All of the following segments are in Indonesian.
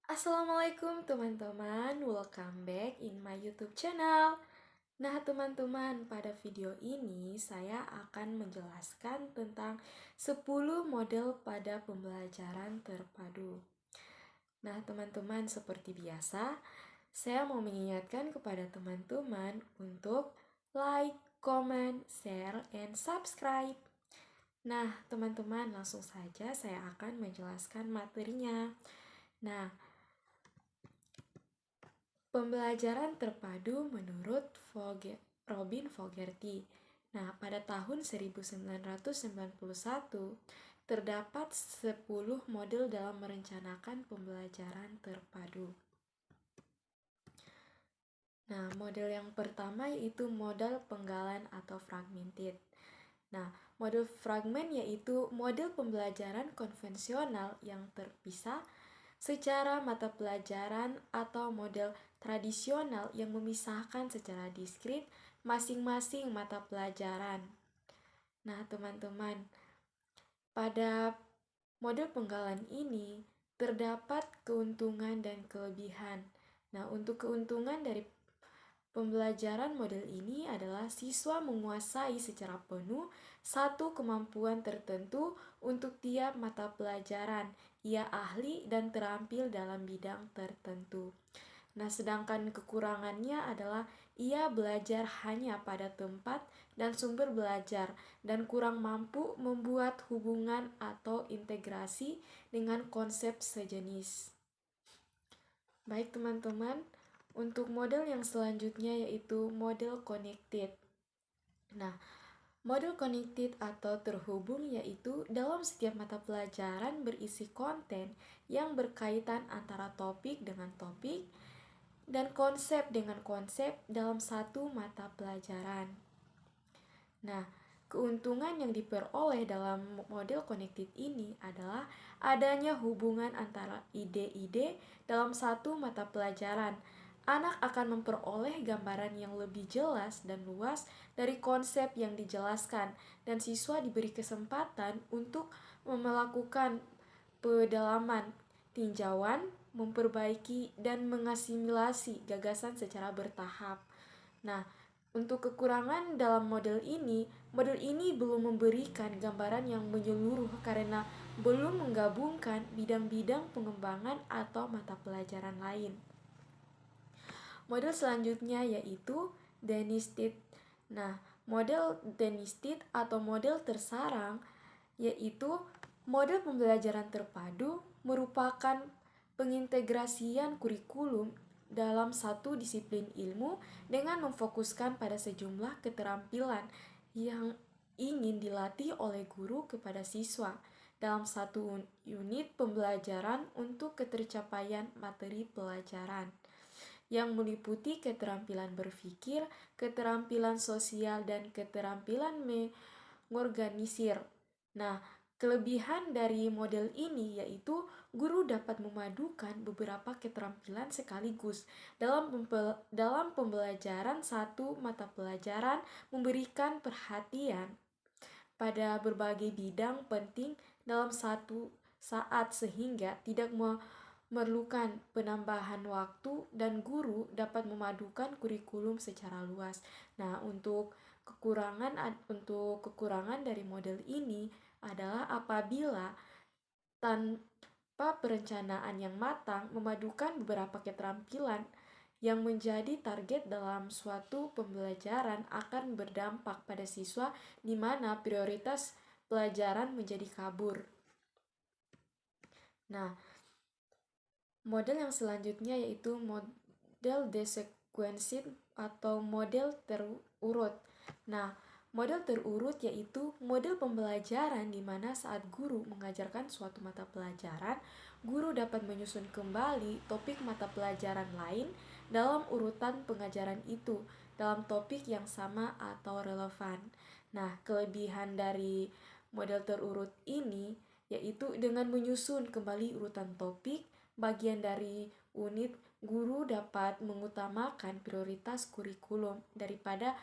Assalamualaikum teman-teman, welcome back in my YouTube channel. Nah teman-teman, pada video ini saya akan menjelaskan tentang 10 model pada pembelajaran terpadu. Nah teman-teman, seperti biasa, saya mau mengingatkan kepada teman-teman untuk like, comment, share, and subscribe. Nah teman-teman, langsung saja saya akan menjelaskan materinya. Nah, pembelajaran terpadu menurut Robin Fogerty. Nah, pada tahun 1991 terdapat 10 model dalam merencanakan pembelajaran terpadu. Nah, model yang pertama yaitu model penggalan atau fragmented. Nah, model fragment yaitu model pembelajaran konvensional yang terpisah secara mata pelajaran atau model tradisional yang memisahkan secara diskrit masing-masing mata pelajaran. Nah, teman-teman, pada model penggalan ini terdapat keuntungan dan kelebihan. Nah, untuk keuntungan dari pembelajaran model ini adalah siswa menguasai secara penuh satu kemampuan tertentu untuk tiap mata pelajaran. Ia ahli dan terampil dalam bidang tertentu. Nah, sedangkan kekurangannya adalah ia belajar hanya pada tempat dan sumber belajar dan kurang mampu membuat hubungan atau integrasi dengan konsep sejenis. Baik teman-teman, untuk model yang selanjutnya yaitu model connected. Nah, model connected atau terhubung yaitu dalam setiap mata pelajaran berisi konten yang berkaitan antara topik dengan topik dan konsep dengan konsep dalam satu mata pelajaran. Nah, keuntungan yang diperoleh dalam model connected ini adalah adanya hubungan antara ide-ide dalam satu mata pelajaran. Anak akan memperoleh gambaran yang lebih jelas dan luas dari konsep yang dijelaskan, dan siswa diberi kesempatan untuk melakukan pendalaman, tinjauan, memperbaiki, dan mengasimilasi gagasan secara bertahap. Nah, untuk kekurangan dalam model ini belum memberikan gambaran yang menyeluruh karena belum menggabungkan bidang-bidang pengembangan atau mata pelajaran lain. Model selanjutnya yaitu Dennisted. Nah, model Dennisted atau model tersarang yaitu model pembelajaran terpadu merupakan pengintegrasian kurikulum dalam satu disiplin ilmu dengan memfokuskan pada sejumlah keterampilan yang ingin dilatih oleh guru kepada siswa dalam satu unit pembelajaran untuk ketercapaian materi pelajaran yang meliputi keterampilan berpikir, keterampilan sosial, dan keterampilan mengorganisir. Nah, kelebihan dari model ini yaitu guru dapat memadukan beberapa keterampilan sekaligus dalam pembelajaran satu mata pelajaran, memberikan perhatian pada berbagai bidang penting dalam satu saat sehingga tidak memerlukan penambahan waktu dan guru dapat memadukan kurikulum secara luas. Nah, untuk kekurangan dari model ini adalah apabila tanpa perencanaan yang matang memadukan beberapa keterampilan yang menjadi target dalam suatu pembelajaran akan berdampak pada siswa di mana prioritas pelajaran menjadi kabur. Nah, model yang selanjutnya yaitu model desequenced atau model terurut. Nah, model terurut yaitu model pembelajaran di mana saat guru mengajarkan suatu mata pelajaran, guru dapat menyusun kembali topik mata pelajaran lain dalam urutan pengajaran itu dalam topik yang sama atau relevan. Nah, kelebihan dari model terurut ini yaitu dengan menyusun kembali urutan topik, bagian dari unit, guru dapat mengutamakan prioritas kurikulum daripada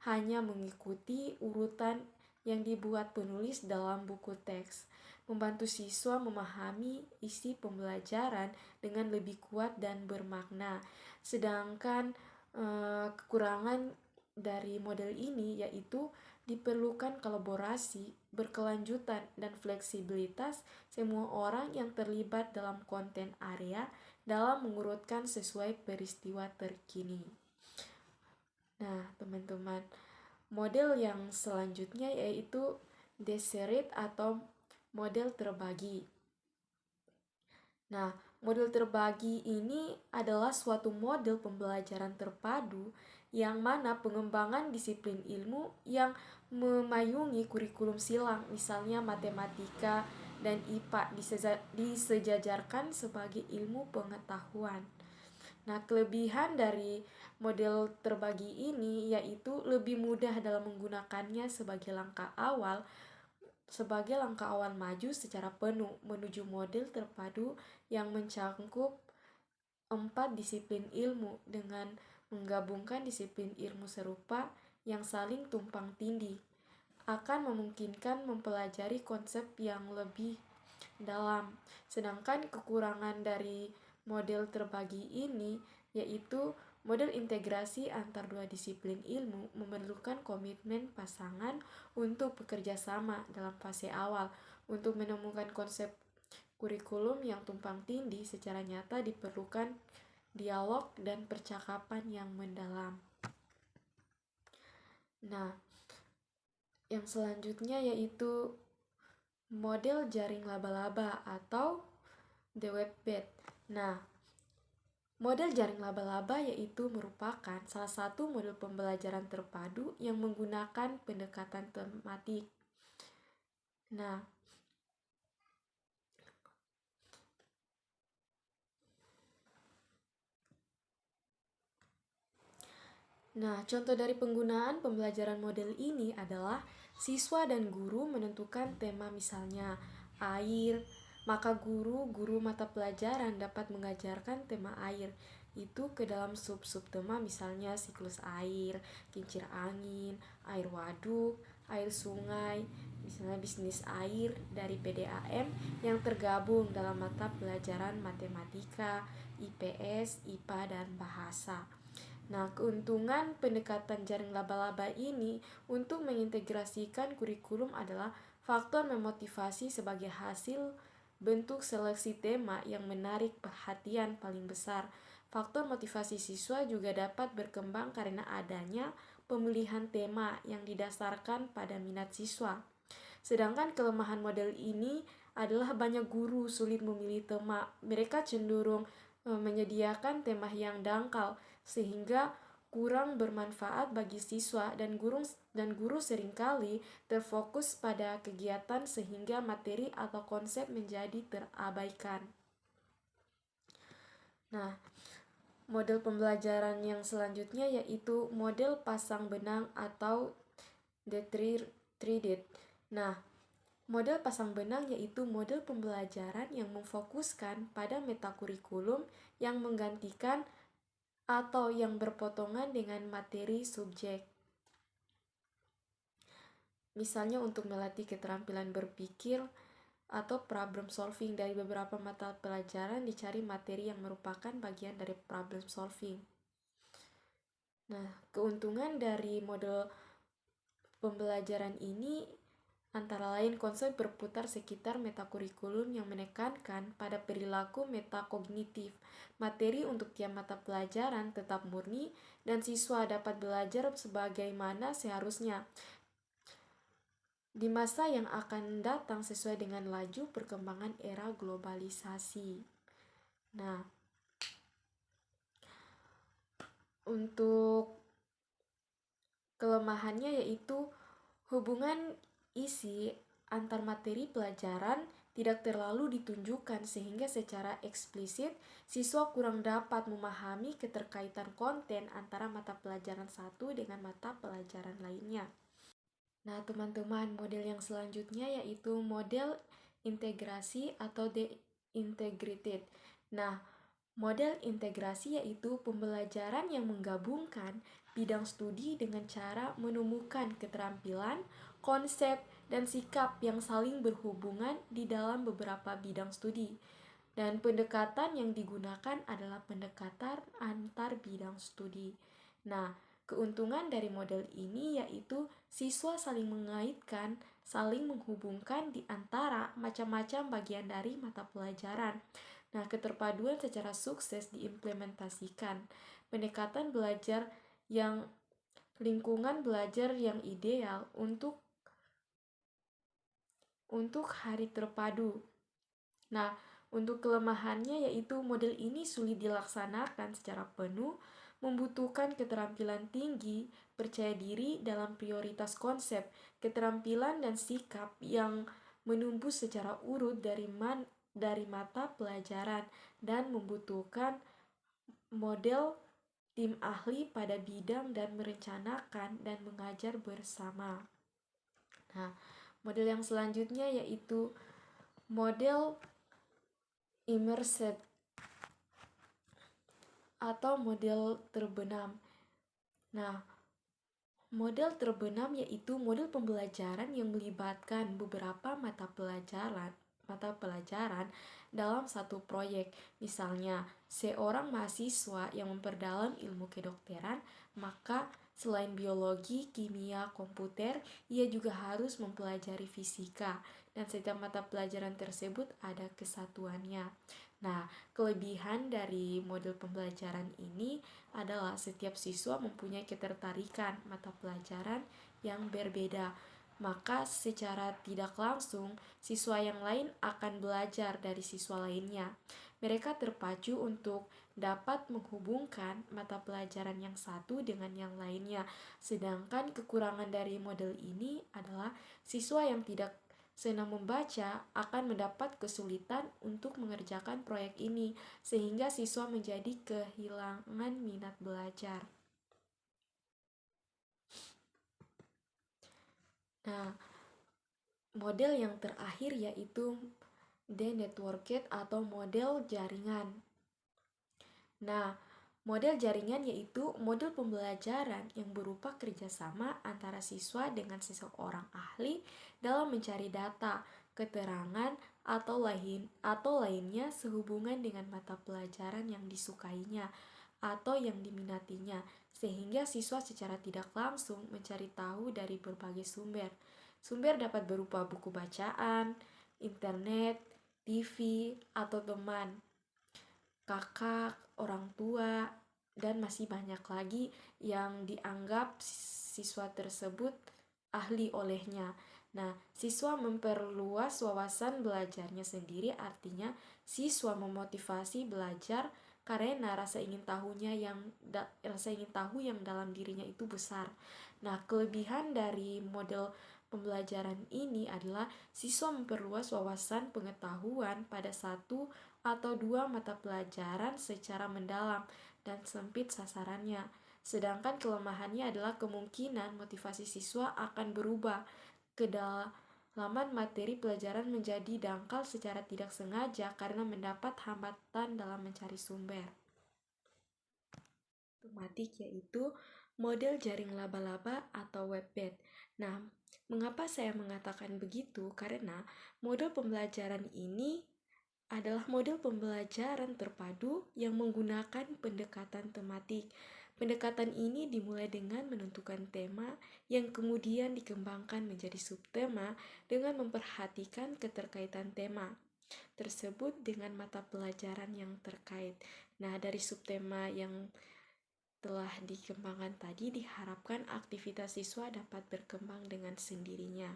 hanya mengikuti urutan yang dibuat penulis dalam buku teks. membantu siswa memahami isi pembelajaran dengan lebih kuat dan bermakna. Sedangkan kekurangan dari model ini yaitu diperlukan kolaborasi, berkelanjutan, dan fleksibilitas semua orang yang terlibat dalam konten area dalam mengurutkan sesuai peristiwa terkini. Nah, teman-teman, model yang selanjutnya yaitu deseret atau model terbagi. Nah, model terbagi ini adalah suatu model pembelajaran terpadu yang mana pengembangan disiplin ilmu yang memayungi kurikulum silang, misalnya matematika dan IPA disejajarkan sebagai ilmu pengetahuan. Nah, kelebihan dari model terbagi ini yaitu lebih mudah dalam menggunakannya sebagai langkah awal maju secara penuh menuju model terpadu yang mencakup 4 disiplin ilmu dengan menggabungkan disiplin ilmu serupa yang saling tumpang tindih akan memungkinkan mempelajari konsep yang lebih dalam. Sedangkan kekurangan dari model terbagi ini yaitu model integrasi antar dua disiplin ilmu memerlukan komitmen pasangan untuk bekerja sama dalam fase awal. Untuk menemukan konsep kurikulum yang tumpang tindih secara nyata diperlukan dialog dan percakapan yang mendalam. Nah, yang selanjutnya yaitu model jaring laba-laba atau the web bed. Nah, model jaring laba-laba yaitu merupakan salah satu model pembelajaran terpadu yang menggunakan pendekatan tematik. Nah, contoh dari penggunaan pembelajaran model ini adalah siswa dan guru menentukan tema, misalnya air, maka guru mata pelajaran dapat mengajarkan tema air itu ke dalam sub-sub tema, misalnya siklus air, kincir angin, air waduk, air sungai, misalnya bisnis air dari PDAM yang tergabung dalam mata pelajaran matematika, IPS, IPA, dan bahasa. Nah, keuntungan pendekatan jaring laba-laba ini untuk mengintegrasikan kurikulum adalah faktor memotivasi sebagai hasil bentuk seleksi tema yang menarik perhatian paling besar. Faktor motivasi siswa juga dapat berkembang karena adanya pemilihan tema yang didasarkan pada minat siswa. Sedangkan kelemahan model ini adalah banyak guru sulit memilih tema. Mereka cenderung menyediakan tema yang dangkal sehingga kurang bermanfaat bagi siswa, dan guru seringkali terfokus pada kegiatan sehingga materi atau konsep menjadi terabaikan. Nah, model pembelajaran yang selanjutnya yaitu model pasang benang atau the three-threaded. Nah, model pasang benang yaitu model pembelajaran yang memfokuskan pada metakurikulum yang menggantikan atau yang berpotongan dengan materi subjek. Misalnya untuk melatih keterampilan berpikir atau problem solving dari beberapa mata pelajaran dicari materi yang merupakan bagian dari problem solving. Nah, keuntungan dari model pembelajaran ini antara lain konsep berputar sekitar metakurikulum yang menekankan pada perilaku metakognitif. Materi untuk tiap mata pelajaran tetap murni dan siswa dapat belajar sebagaimana seharusnya di masa yang akan datang sesuai dengan laju perkembangan era globalisasi. Nah, untuk kelemahannya yaitu hubungan isi antar materi pelajaran tidak terlalu ditunjukkan sehingga secara eksplisit siswa kurang dapat memahami keterkaitan konten antara mata pelajaran satu dengan mata pelajaran lainnya. Nah, teman-teman, model yang selanjutnya yaitu model integrasi atau de-integrated. Nah, model integrasi yaitu pembelajaran yang menggabungkan bidang studi dengan cara menemukan keterampilan, konsep, dan sikap yang saling berhubungan di dalam beberapa bidang studi. Dan pendekatan yang digunakan adalah pendekatan antar bidang studi. Nah, keuntungan dari model ini yaitu siswa saling mengaitkan, saling menghubungkan di antara macam-macam bagian dari mata pelajaran. Nah, keterpaduan secara sukses diimplementasikan. Pendekatan belajar yang lingkungan belajar yang ideal untuk hari terpadu. Nah, untuk kelemahannya yaitu model ini sulit dilaksanakan secara penuh, membutuhkan keterampilan tinggi, percaya diri dalam prioritas konsep, keterampilan dan sikap yang menumbuh secara urut dari mata pelajaran, dan membutuhkan model tim ahli pada bidang dan merencanakan dan mengajar bersama. Nah, model yang selanjutnya yaitu model immersive atau model terbenam. Nah, model terbenam yaitu model pembelajaran yang melibatkan beberapa mata pelajaran dalam satu proyek. Misalnya, seorang mahasiswa yang memperdalam ilmu kedokteran, maka selain biologi, kimia, komputer, ia juga harus mempelajari fisika, dan setiap mata pelajaran tersebut ada kesatuannya. Nah, kelebihan dari model pembelajaran ini adalah setiap siswa mempunyai ketertarikan mata pelajaran yang berbeda. Maka secara tidak langsung, siswa yang lain akan belajar dari siswa lainnya. Mereka terpacu untuk dapat menghubungkan mata pelajaran yang satu dengan yang lainnya. Sedangkan kekurangan dari model ini adalah siswa yang tidak senang membaca akan mendapat kesulitan untuk mengerjakan proyek ini, sehingga siswa menjadi kehilangan minat belajar. Nah, model yang terakhir yaitu The Networked atau model jaringan. Nah, model jaringan yaitu model pembelajaran yang berupa kerjasama antara siswa dengan seseorang ahli dalam mencari data, keterangan, atau lainnya sehubungan dengan mata pelajaran yang disukainya atau yang diminatinya, sehingga siswa secara tidak langsung mencari tahu dari berbagai sumber. Sumber dapat berupa buku bacaan, internet, TV, atau teman, kakak, orang tua, dan masih banyak lagi yang dianggap siswa tersebut ahli olehnya. Nah, siswa memperluas wawasan belajarnya sendiri, artinya siswa memotivasi belajar karena rasa ingin tahu yang dalam dirinya itu besar. Nah, kelebihan dari model pembelajaran ini adalah siswa memperluas wawasan pengetahuan pada satu atau dua mata pelajaran secara mendalam dan sempit sasarannya. Sedangkan kelemahannya adalah kemungkinan motivasi siswa akan berubah. Kedalaman materi pelajaran menjadi dangkal secara tidak sengaja karena mendapat hambatan dalam mencari sumber. Tematik yaitu model jaring laba-laba atau webbed. Nah, mengapa saya mengatakan begitu? Karena model pembelajaran ini adalah model pembelajaran terpadu yang menggunakan pendekatan tematik. Pendekatan ini dimulai dengan menentukan tema yang kemudian dikembangkan menjadi subtema dengan memperhatikan keterkaitan tema tersebut dengan mata pelajaran yang terkait. Nah, dari subtema yang telah dikembangkan tadi diharapkan aktivitas siswa dapat berkembang dengan sendirinya.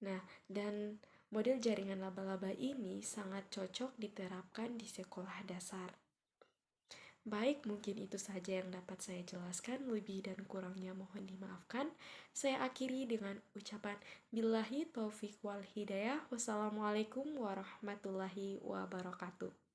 Nah, dan model jaringan laba-laba ini sangat cocok diterapkan di sekolah dasar. Baik, mungkin itu saja yang dapat saya jelaskan. Lebih dan kurangnya mohon dimaafkan. Saya akhiri dengan ucapan billahi taufiq wal hidayah. Wassalamualaikum warahmatullahi wabarakatuh.